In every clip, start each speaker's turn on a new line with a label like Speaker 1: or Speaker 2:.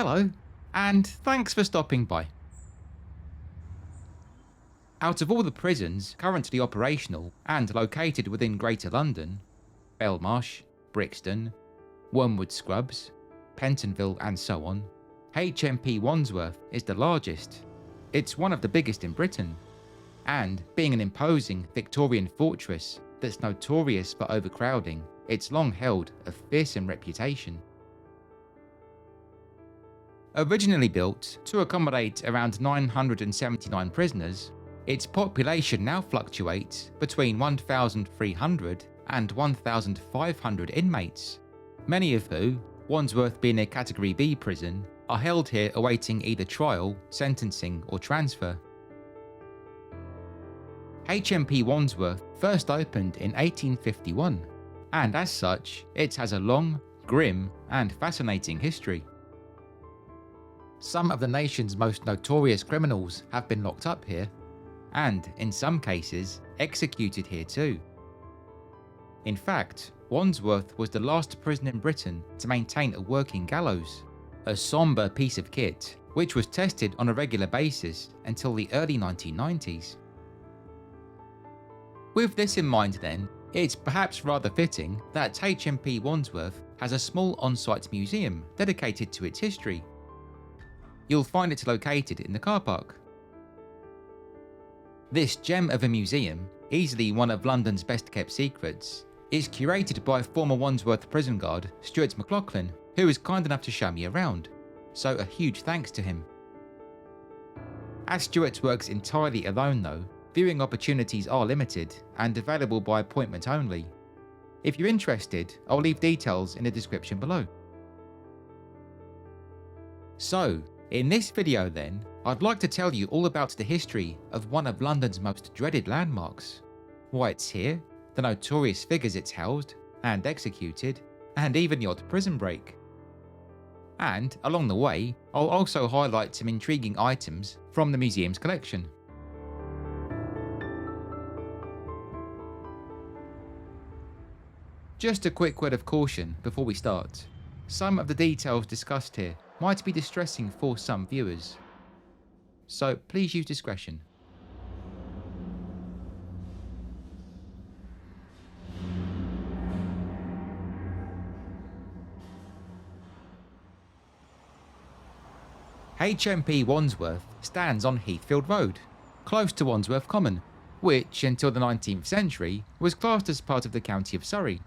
Speaker 1: Hello, and thanks for stopping by. Out of all the prisons currently operational and located within Greater London, Belmarsh, Brixton, Wormwood Scrubs, Pentonville and so on, HMP Wandsworth is the largest. It's one of the biggest in Britain, and being an imposing Victorian fortress that's notorious for overcrowding, it's long held a fearsome reputation. Originally built to accommodate around 979 prisoners, its population now fluctuates between 1,300 and 1,500 inmates, many of who, Wandsworth being a Category B prison, are held here awaiting either trial, sentencing or transfer. HMP Wandsworth first opened in 1851, and as such, it has a long, grim and fascinating history. Some of the nation's most notorious criminals have been locked up here, and in some cases, executed here too. In fact, Wandsworth was the last prison in Britain to maintain a working gallows, a sombre piece of kit which was tested on a regular basis until the early 1990s. With this in mind then, it's perhaps rather fitting that HMP Wandsworth has a small on-site museum dedicated to its history. You'll find it located in the car park. This gem of a museum, easily one of London's best kept secrets, is curated by former Wandsworth prison guard Stewart McLaughlin, who was kind enough to show me around, so a huge thanks to him. As Stewart works entirely alone though, viewing opportunities are limited and available by appointment only. If you're interested, I'll leave details in the description below. So, in this video then, I'd like to tell you all about the history of one of London's most dreaded landmarks, why it's here, the notorious figures it's housed and executed, and even the odd prison break. And along the way, I'll also highlight some intriguing items from the museum's collection. Just a quick word of caution before we start. Some of the details discussed here might be distressing for some viewers, so please use discretion. HMP Wandsworth stands on Heathfield Road, close to Wandsworth Common, which until the 19th century was classed as part of the county of Surrey.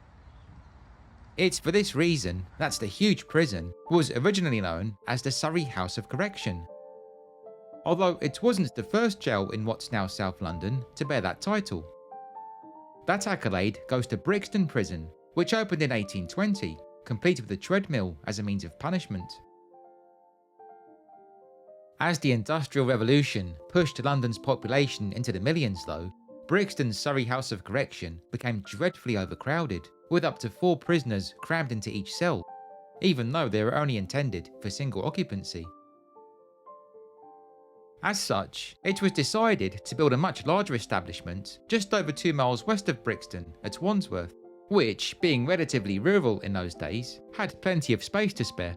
Speaker 1: It's for this reason that the huge prison was originally known as the Surrey House of Correction, although it wasn't the first jail in what's now South London to bear that title. That accolade goes to Brixton Prison, which opened in 1820, complete with a treadmill as a means of punishment. As the Industrial Revolution pushed London's population into the millions though, Brixton's Surrey House of Correction became dreadfully overcrowded, with up to 4 prisoners crammed into each cell, even though they were only intended for single occupancy. As such, it was decided to build a much larger establishment just over 2 miles west of Brixton at Wandsworth, which, being relatively rural in those days, had plenty of space to spare.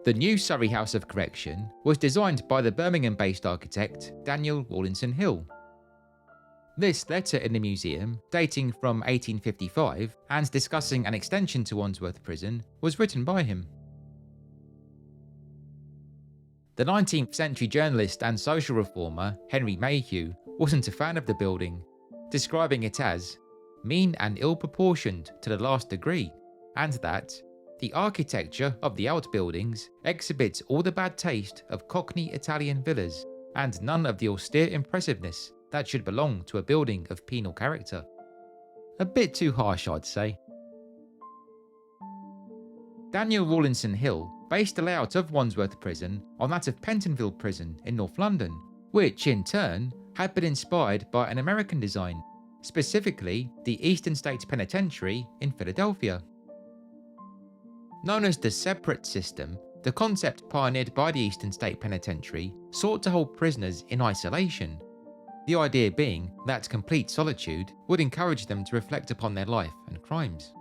Speaker 1: The new Surrey House of Correction was designed by the Birmingham-based architect Daniel Rawlinson Hill. This letter in the museum, dating from 1855 and discussing an extension to Wandsworth Prison, was written by him. The 19th century journalist and social reformer Henry Mayhew wasn't a fan of the building, describing it as mean and ill-proportioned to the last degree, and that the architecture of the outbuildings exhibits all the bad taste of Cockney Italian villas and none of the austere impressiveness that should belong to a building of penal character. A bit too harsh, I'd say. Daniel Rawlinson Hill based the layout of Wandsworth Prison on that of Pentonville Prison in North London, which in turn had been inspired by an American design, specifically the Eastern State Penitentiary in Philadelphia. Known as the separate system, the concept pioneered by the Eastern State Penitentiary sought to hold prisoners in isolation, the idea being that complete solitude would encourage them to reflect upon their life and crimes.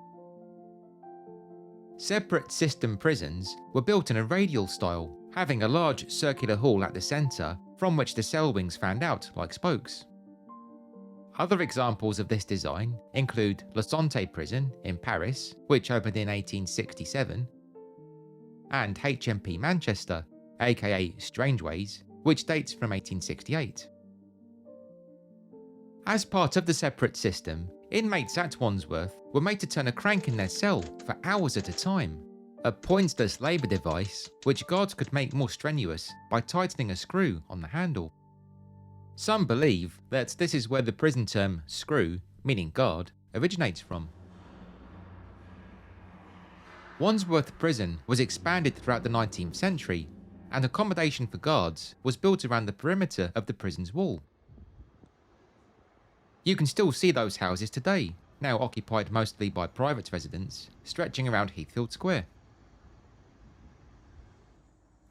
Speaker 1: Separate system prisons were built in a radial style, having a large circular hall at the centre from which the cell wings fanned out like spokes. Other examples of this design include La Santé Prison in Paris, which opened in 1867, and HMP Manchester, aka Strangeways, which dates from 1868. As part of the separate system, inmates at Wandsworth were made to turn a crank in their cell for hours at a time, a pointless labour device which guards could make more strenuous by tightening a screw on the handle. Some believe that this is where the prison term screw, meaning guard, originates from. Wandsworth Prison was expanded throughout the 19th century, and accommodation for guards was built around the perimeter of the prison's wall. You can still see those houses today, now occupied mostly by private residents, stretching around Heathfield Square.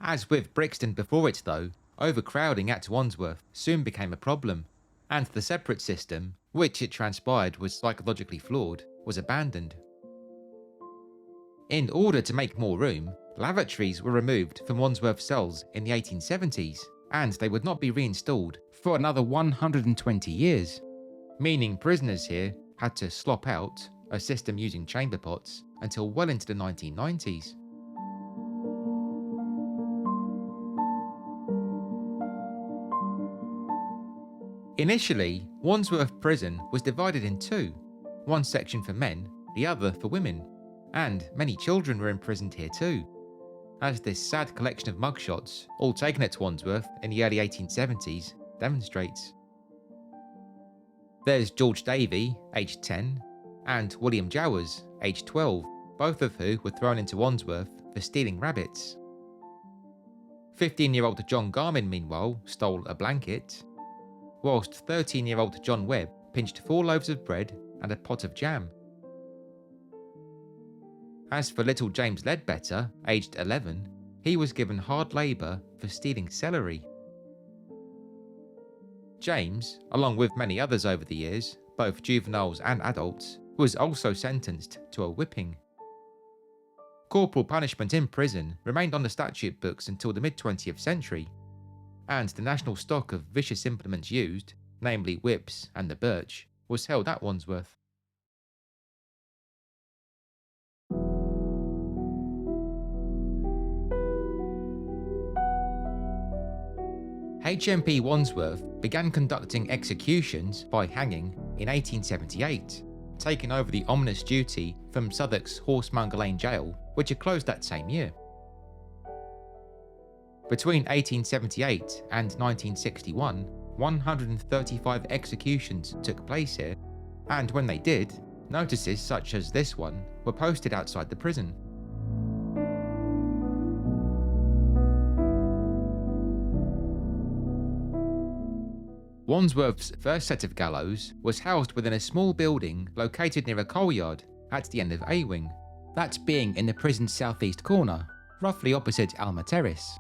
Speaker 1: As with Brixton before it though, overcrowding at Wandsworth soon became a problem, and the separate system, which it transpired was psychologically flawed, was abandoned. In order to make more room, lavatories were removed from Wandsworth cells in the 1870s, and they would not be reinstalled for another 120 years, meaning prisoners here had to slop out, a system using chamber pots, until well into the 1990s. Initially, Wandsworth Prison was divided in two, one section for men, the other for women, and many children were imprisoned here too, as this sad collection of mugshots, all taken at Wandsworth in the early 1870s, demonstrates. There's George Davey, aged 10, and William Jowers, aged 12, both of who were thrown into Wandsworth for stealing rabbits. 15-year-old John Garmin, meanwhile, stole a blanket, whilst 13-year-old John Webb pinched 4 loaves of bread and a pot of jam. As for little James Ledbetter, aged 11, he was given hard labour for stealing celery. James, along with many others over the years, both juveniles and adults, was also sentenced to a whipping. Corporal punishment in prison remained on the statute books until the mid-20th century, and the national stock of vicious implements used, namely whips and the birch, was held at Wandsworth. HMP Wandsworth began conducting executions by hanging in 1878, taking over the ominous duty from Southwark's Horsemonger Lane Jail, which had closed that same year. Between 1878 and 1961, 135 executions took place here, and when they did, notices such as this one were posted outside the prison. Wandsworth's first set of gallows was housed within a small building located near a coal yard at the end of A Wing, that being in the prison's southeast corner, roughly opposite Alma Terrace.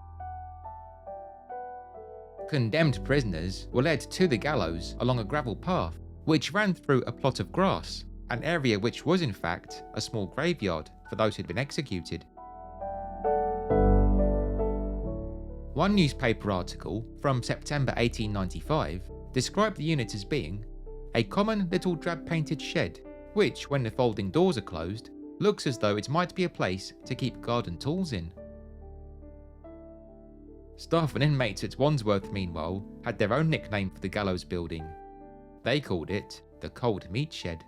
Speaker 1: Condemned prisoners were led to the gallows along a gravel path, which ran through a plot of grass, an area which was in fact a small graveyard for those who'd been executed. One newspaper article from September 1895 described the unit as being a common little drab-painted shed, which, when the folding doors are closed, looks as though it might be a place to keep garden tools in. Staff and inmates at Wandsworth, meanwhile, had their own nickname for the gallows building. They called it the Cold Meat Shed.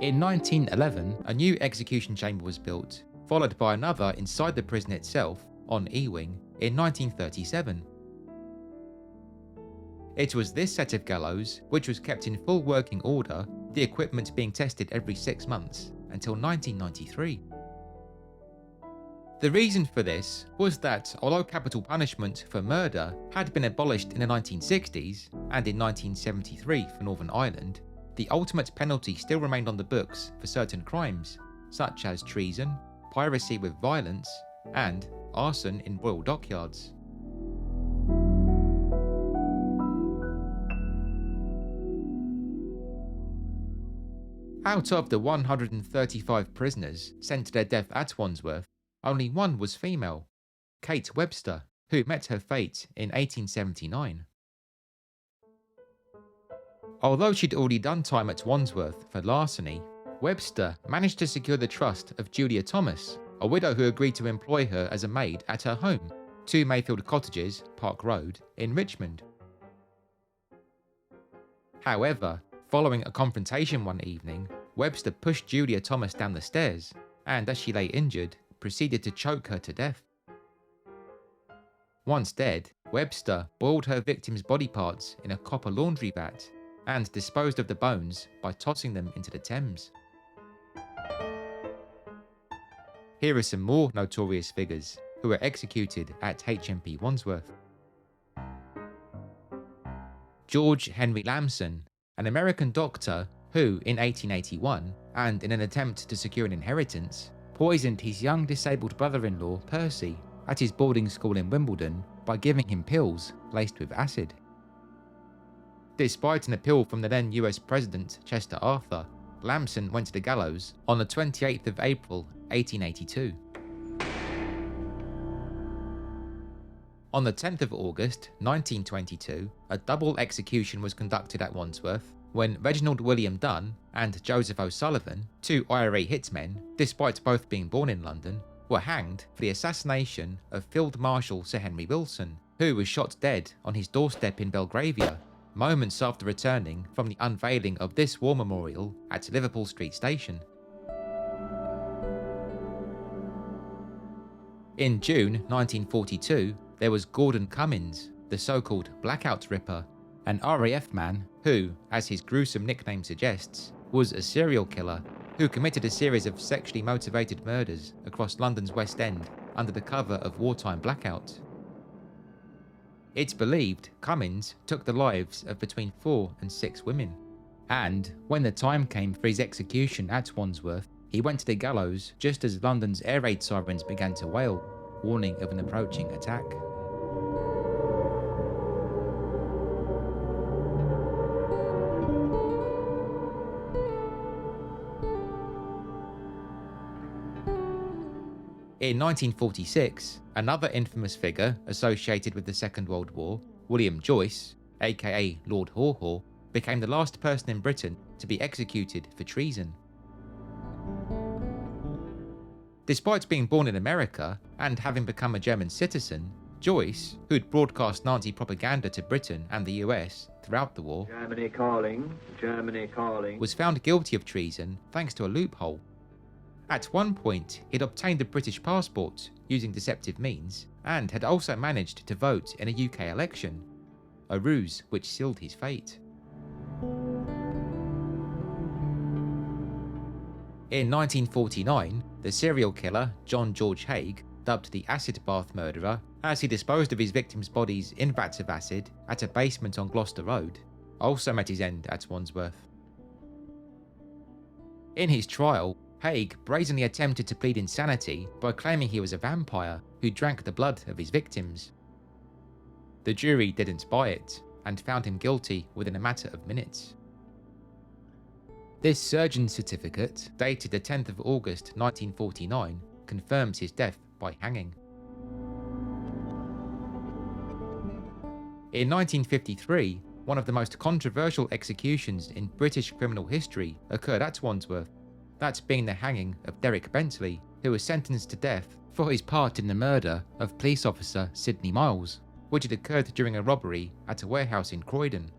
Speaker 1: In 1911, a new execution chamber was built, followed by another inside the prison itself, on E Wing, in 1937. It was this set of gallows which was kept in full working order, the equipment being tested every 6 months, until 1993. The reason for this was that although capital punishment for murder had been abolished in the 1960s, and in 1973 for Northern Ireland, the ultimate penalty still remained on the books for certain crimes, such as treason, piracy with violence, and arson in royal dockyards. Out of the 135 prisoners sent to their death at Wandsworth, only one was female, Kate Webster, who met her fate in 1879. Although she'd already done time at Wandsworth for larceny, Webster managed to secure the trust of Julia Thomas, a widow who agreed to employ her as a maid at her home, 2 Mayfield Cottages, Park Road, in Richmond. However, following a confrontation one evening, Webster pushed Julia Thomas down the stairs, and as she lay injured, proceeded to choke her to death. Once dead, Webster boiled her victim's body parts in a copper laundry vat, and disposed of the bones by tossing them into the Thames. Here are some more notorious figures who were executed at HMP Wandsworth. George Henry Lamson, an American doctor who, in 1881, and in an attempt to secure an inheritance, poisoned his young disabled brother-in-law Percy at his boarding school in Wimbledon by giving him pills laced with acid. Despite an appeal from the then US President Chester Arthur, Lamson went to the gallows on the 28th of April 1882. On the 10th of August 1922, a double execution was conducted at Wandsworth when Reginald William Dunn and Joseph O'Sullivan, 2 IRA hitmen, despite both being born in London, were hanged for the assassination of Field Marshal Sir Henry Wilson, who was shot dead on his doorstep in Belgravia, moments after returning from the unveiling of this war memorial at Liverpool Street Station. In June 1942, there was Gordon Cummins, the so-called Blackout Ripper, an RAF man who, as his gruesome nickname suggests, was a serial killer who committed a series of sexually motivated murders across London's West End under the cover of wartime blackout. It's believed Cummins took the lives of between 4 and 6 women, and when the time came for his execution at Wandsworth, he went to the gallows just as London's air raid sirens began to wail, warning of an approaching attack. In 1946, another infamous figure associated with the Second World War, William Joyce, aka Lord Haw Haw, became the last person in Britain to be executed for treason. Despite being born in America and having become a German citizen, Joyce, who'd broadcast Nazi propaganda to Britain and the US throughout the war,
Speaker 2: Germany calling, Germany calling,
Speaker 1: was found guilty of treason thanks to a loophole. At one point, he'd obtained a British passport using deceptive means and had also managed to vote in a UK election, a ruse which sealed his fate. In 1949, the serial killer John George Haigh, dubbed the Acid Bath Murderer, as he disposed of his victims' bodies in vats of acid at a basement on Gloucester Road, also met his end at Wandsworth. In his trial, Haigh brazenly attempted to plead insanity by claiming he was a vampire who drank the blood of his victims. The jury didn't buy it and found him guilty within a matter of minutes. This surgeon's certificate, dated the 10th of August 1949, confirms his death by hanging. In 1953, one of the most controversial executions in British criminal history occurred at Wandsworth, that being the hanging of Derek Bentley, who was sentenced to death for his part in the murder of police officer Sidney Miles, which had occurred during a robbery at a warehouse in Croydon.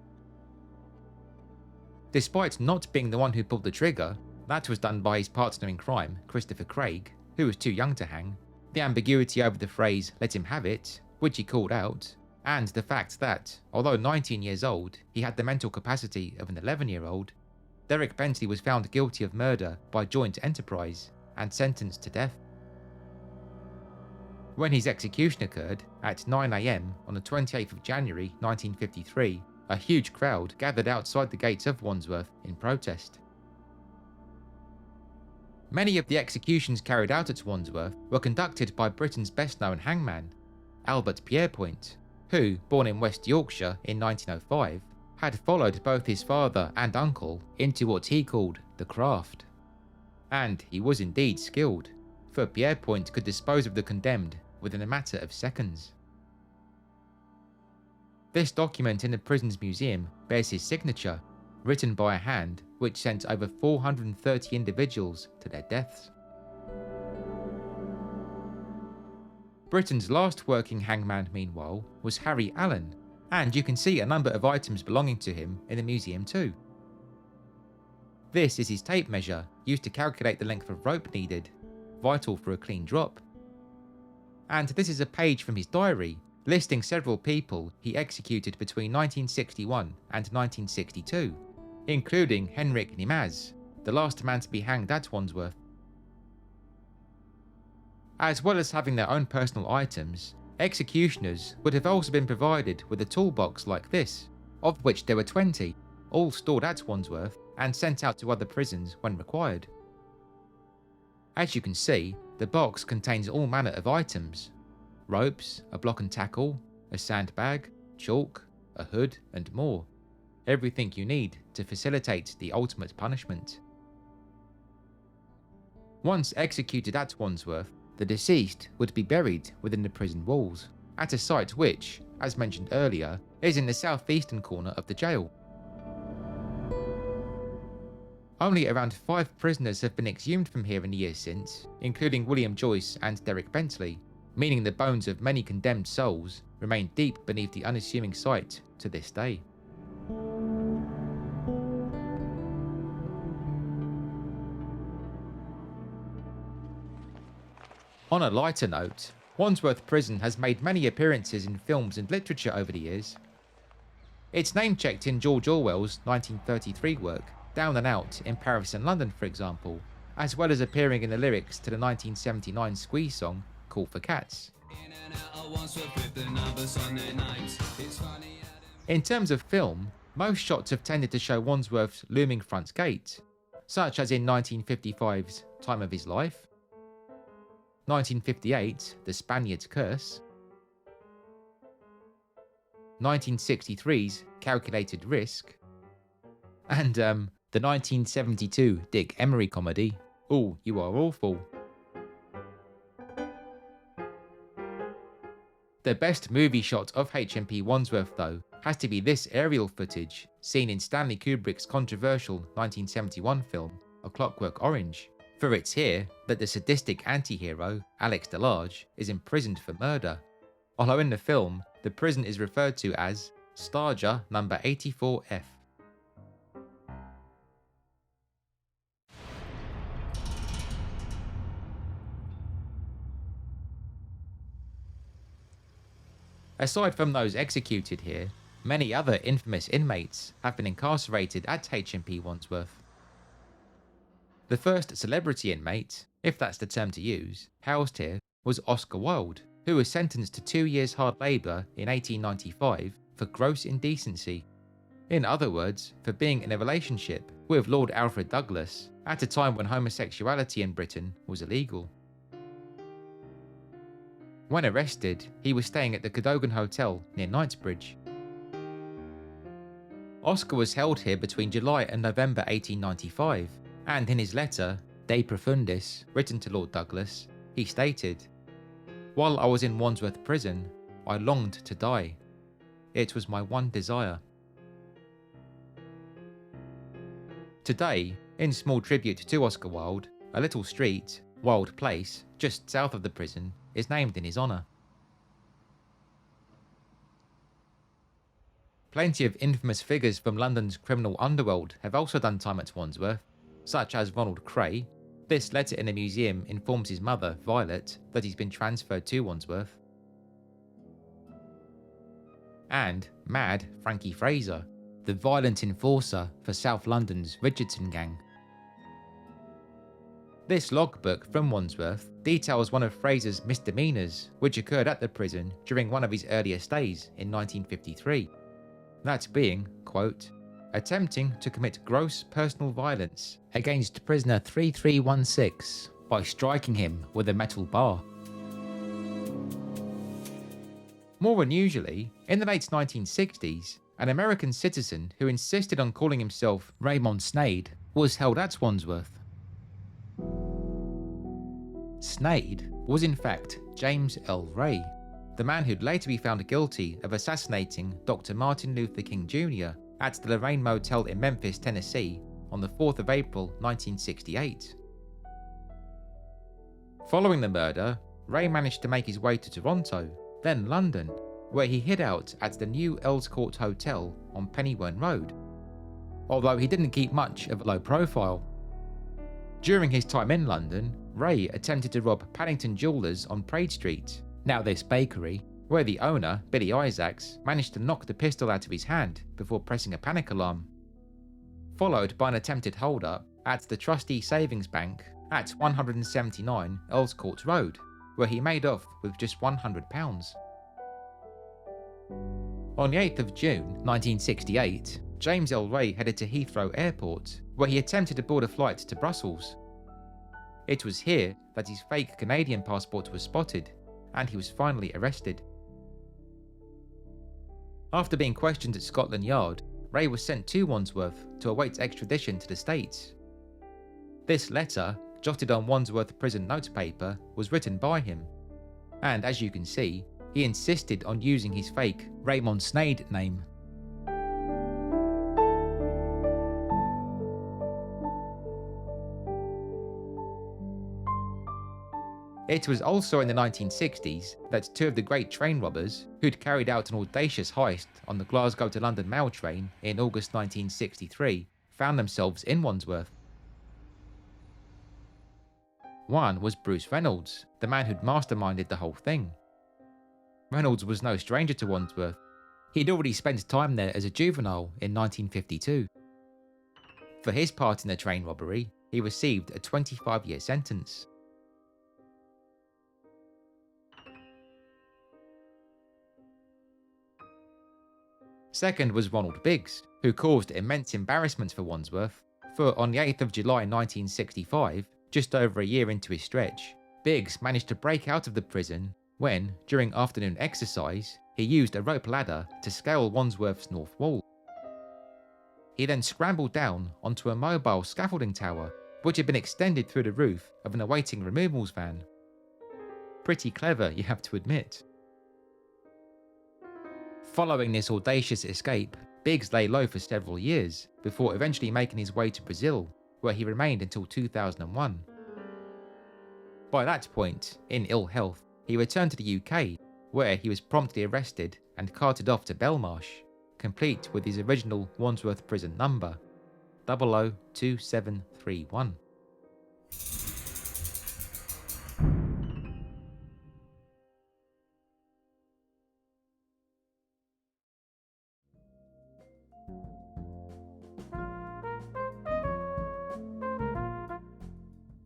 Speaker 1: Despite not being the one who pulled the trigger, that was done by his partner in crime, Christopher Craig, who was too young to hang, the ambiguity over the phrase "let him have it," which he called out, and the fact that, although 19 years old, he had the mental capacity of an 11-year-old, Derek Bentley was found guilty of murder by joint enterprise and sentenced to death. When his execution occurred at 9 AM on the 28th of January 1953, a huge crowd gathered outside the gates of Wandsworth in protest. Many of the executions carried out at Wandsworth were conducted by Britain's best-known hangman, Albert Pierrepoint, who, born in West Yorkshire in 1905, had followed both his father and uncle into what he called the craft. And he was indeed skilled, for Pierrepoint could dispose of the condemned within a matter of seconds. This document in the prison's museum bears his signature, written by a hand which sent over 430 individuals to their deaths. Britain's last working hangman, meanwhile, was Harry Allen, and you can see a number of items belonging to him in the museum too. This is his tape measure, used to calculate the length of rope needed, vital for a clean drop. And this is a page from his diary, listing several people he executed between 1961 and 1962, including Henrik Nimaz, the last man to be hanged at Wandsworth. As well as having their own personal items, executioners would have also been provided with a toolbox like this, of which there were 20, all stored at Wandsworth and sent out to other prisons when required. As you can see, the box contains all manner of items: ropes, a block and tackle, a sandbag, chalk, a hood, and more. Everything you need to facilitate the ultimate punishment. Once executed at Wandsworth, the deceased would be buried within the prison walls, at a site which, as mentioned earlier, is in the southeastern corner of the jail. Only around 5 prisoners have been exhumed from here in the years since, including William Joyce and Derek Bentley, meaning the bones of many condemned souls remain deep beneath the unassuming site to this day. On a lighter note, Wandsworth Prison has made many appearances in films and literature over the years. It's name-checked in George Orwell's 1933 work, Down and Out in Paris and London for example, as well as appearing in the lyrics to the 1979 Squeeze song Call for Cats. In terms of film, most shots have tended to show Wandsworth's looming front gate, such as in 1955's Time of His Life, 1958's The Spaniard's Curse, 1963's Calculated Risk, and the 1972 Dick Emery comedy, All You Are Awful. The best movie shot of HMP Wandsworth, though, has to be this aerial footage seen in Stanley Kubrick's controversial 1971 film, A Clockwork Orange, for it's here that the sadistic anti-hero, Alex Delarge, is imprisoned for murder, although in the film, the prison is referred to as Starja number 84F. Aside from those executed here, many other infamous inmates have been incarcerated at HMP Wandsworth. The first celebrity inmate, if that's the term to use, housed here was Oscar Wilde, who was sentenced to 2 years hard labour in 1895 for gross indecency. In other words, for being in a relationship with Lord Alfred Douglas at a time when homosexuality in Britain was illegal. When arrested, he was staying at the Cadogan Hotel near Knightsbridge. Oscar was held here between July and November 1895, and in his letter, De Profundis, written to Lord Douglas, he stated, "While I was in Wandsworth Prison, I longed to die. It was my one desire." Today, in small tribute to Oscar Wilde, a little street, Wilde Place, just south of the prison, is named in his honour. Plenty of infamous figures from London's criminal underworld have also done time at Wandsworth, such as Ronald Kray. This letter in the museum informs his mother, Violet, that he's been transferred to Wandsworth. And Mad Frankie Fraser, the violent enforcer for South London's Richardson gang. This logbook from Wandsworth details one of Fraser's misdemeanours which occurred at the prison during one of his earlier stays in 1953. That being, quote, attempting to commit gross personal violence against prisoner 3316 by striking him with a metal bar. More unusually, in the late 1960s, an American citizen who insisted on calling himself Raymond Sneyd, was held at Wandsworth. Sneyd was in fact James Earl Ray, the man who'd later be found guilty of assassinating Dr. Martin Luther King Jr. at the Lorraine Motel in Memphis, Tennessee on the 4th of April 1968. Following the murder, Ray managed to make his way to Toronto, then London, where he hid out at the new Earl's Court Hotel on Pennywern Road, although he didn't keep much of a low profile. During his time in London, Ray attempted to rob Paddington Jewellers on Praed Street, now this bakery, where the owner, Billy Isaacs, managed to knock the pistol out of his hand before pressing a panic alarm, followed by an attempted hold-up at the Trustee Savings Bank at 179 Earl's Court Road, where he made off with just £100. On the 8th of June 1968, James Earl Ray headed to Heathrow Airport, where he attempted to board a flight to Brussels. It was here that his fake Canadian passport was spotted, and he was finally arrested. After being questioned at Scotland Yard, Ray was sent to Wandsworth to await extradition to the States. This letter, jotted on Wandsworth prison notepaper, was written by him, and as you can see, he insisted on using his fake Raymond Sneyd name. It was also in the 1960s that two of the great train robbers, who'd carried out an audacious heist on the Glasgow to London mail train in August 1963, found themselves in Wandsworth. One was Bruce Reynolds, the man who'd masterminded the whole thing. Reynolds was no stranger to Wandsworth. He'd already spent time there as a juvenile in 1952. For his part in the train robbery, he received a 25-year sentence. Second was Ronnie Biggs, who caused immense embarrassment for Wandsworth, for on the 8th of July 1965, just over a year into his stretch, Biggs managed to break out of the prison when, during afternoon exercise, he used a rope ladder to scale Wandsworth's north wall. He then scrambled down onto a mobile scaffolding tower, which had been extended through the roof of an awaiting removals van. Pretty clever, you have to admit. Following this audacious escape, Biggs lay low for several years, before eventually making his way to Brazil, where he remained until 2001. By that point, in ill health, he returned to the UK, where he was promptly arrested and carted off to Belmarsh, complete with his original Wandsworth prison number, 002731.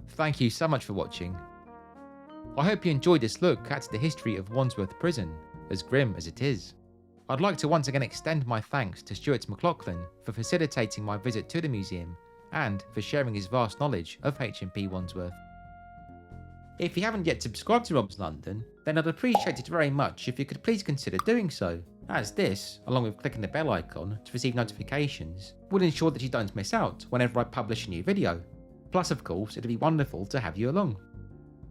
Speaker 1: Thank you so much for watching. I hope you enjoyed this look at the history of Wandsworth Prison, as grim as it is. I'd like to once again extend my thanks to Stewart McLaughlin for facilitating my visit to the museum and for sharing his vast knowledge of HMP Wandsworth. If you haven't yet subscribed to Robslondon, then I'd appreciate it very much if you could please consider doing so, as this, along with clicking the bell icon to receive notifications, will ensure that you don't miss out whenever I publish a new video. Plus, of course, it'd be wonderful to have you along.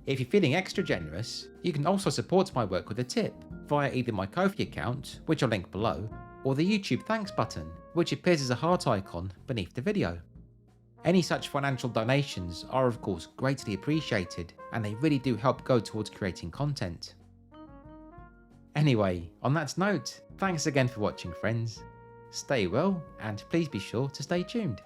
Speaker 1: If you're feeling extra generous, you can also support my work with a tip via either my Ko-fi account, which I'll link below, or the YouTube thanks button, which appears as a heart icon beneath the video. Any such financial donations are of course greatly appreciated, and they really do help go towards creating content. Anyway, on that note, thanks again for watching friends. Stay well, and please be sure to stay tuned.